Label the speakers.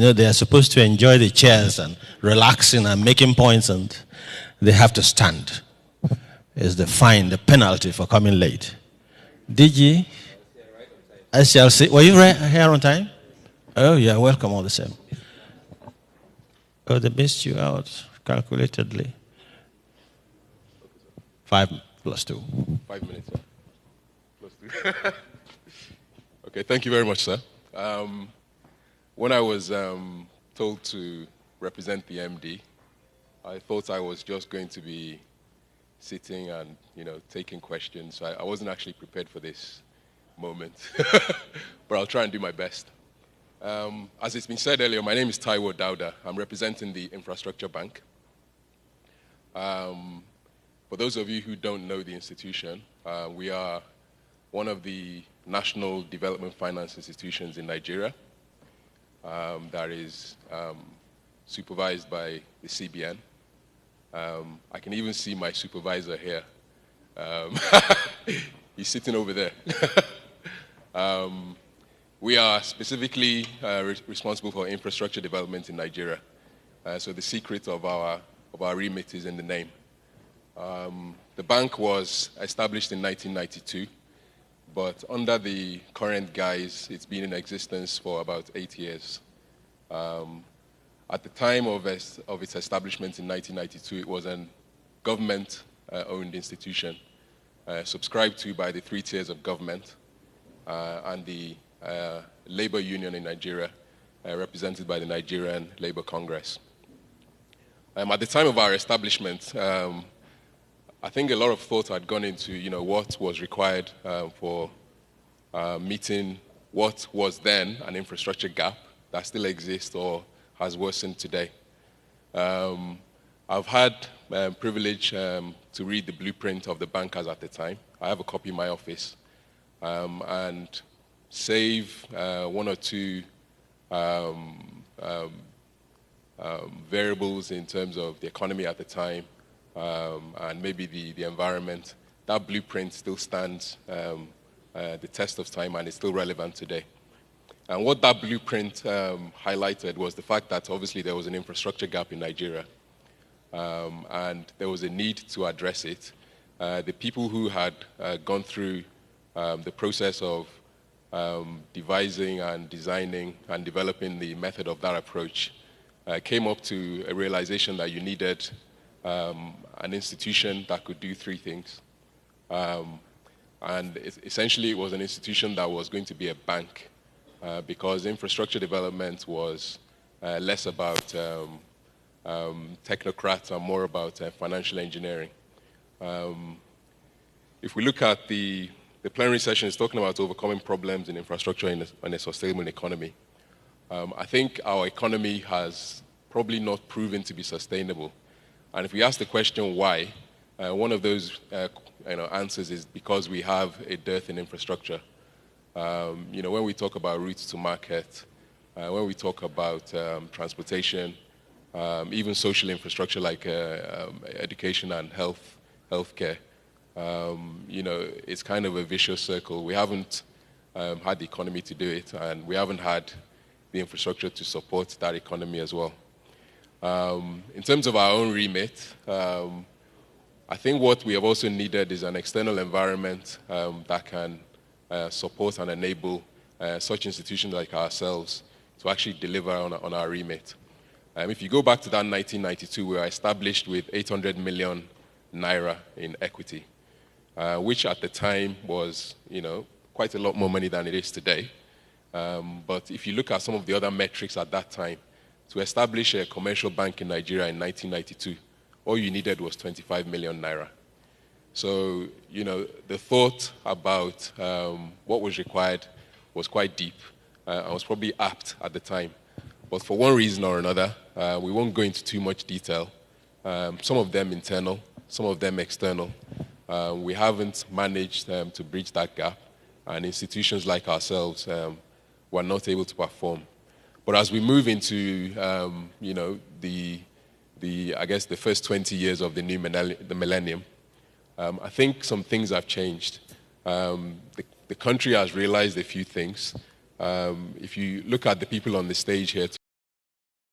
Speaker 1: You know, they are supposed to enjoy the chairs and relaxing and making points, and they have to stand. It's the fine, the penalty for coming late. DG, I shall see. Were you here on time? Oh, yeah, welcome all the same. Oh, they missed you out calculatedly. 5 plus 2.
Speaker 2: 5 minutes, sir. Plus 2. Okay, thank you very much, sir. When I was told to represent the MD, I thought I was just going to be sitting and, taking questions. So I wasn't actually prepared for this moment, but I'll try and do my best. As it's been said earlier, my name is Taiwo Dauda. I'm representing the Infrastructure Bank. For those of you who don't know the institution, we are one of the national development finance institutions in Nigeria that is supervised by the CBN. I can even see my supervisor here. He's sitting over there. We are specifically responsible for infrastructure development in Nigeria. So the secret of our remit is in the name. The bank was established in 1992, but under the current guise, it's been in existence for about 8 years. At the time of its establishment in 1992, it was a government-owned institution, subscribed to by the 3 tiers of government and the labor union in Nigeria, represented by the Nigerian Labour Congress. At the time of our establishment, I think a lot of thought had gone into, what was required for meeting what was then an infrastructure gap that still exists or has worsened today. I've had privilege to read the blueprint of the bank as at the time. I have a copy in my office, and save 1 or 2 variables in terms of the economy at the time, and maybe the environment, that blueprint still stands the test of time and is still relevant today. And what that blueprint highlighted was the fact that obviously there was an infrastructure gap in Nigeria, and there was a need to address it. The people who had gone through the process of devising and designing and developing the method of that approach came up to a realization that you needed an institution that could do 3 things. And essentially it was an institution that was going to be a bank, because infrastructure development was less about technocrats and more about financial engineering. If we look at the plenary session, is talking about overcoming problems in infrastructure in a sustainable economy. I think our economy has probably not proven to be sustainable. And if we ask the question why, one of those answers is because we have a dearth in infrastructure. When we talk about routes to market, when we talk about transportation, even social infrastructure like education and healthcare, it's kind of a vicious circle. We haven't had the economy to do it, and we haven't had the infrastructure to support that economy as well. In terms of our own remit, I think what we have also needed is an external environment that can support and enable such institutions like ourselves to actually deliver on our remit. If you go back to that 1992, we were established with 800 million naira in equity, which at the time was, quite a lot more money than it is today. But if you look at some of the other metrics at that time, to establish a commercial bank in Nigeria in 1992, all you needed was 25 million naira. So, the thought about what was required was quite deep and was probably apt at the time. But for one reason or another, we won't go into too much detail. Some of them internal, some of them external. We haven't managed to bridge that gap, and institutions like ourselves were not able to perform. But as we move into, I guess the first 20 years of the millennium, I think some things have changed. The country has realized a few things. If you look at the people on the stage here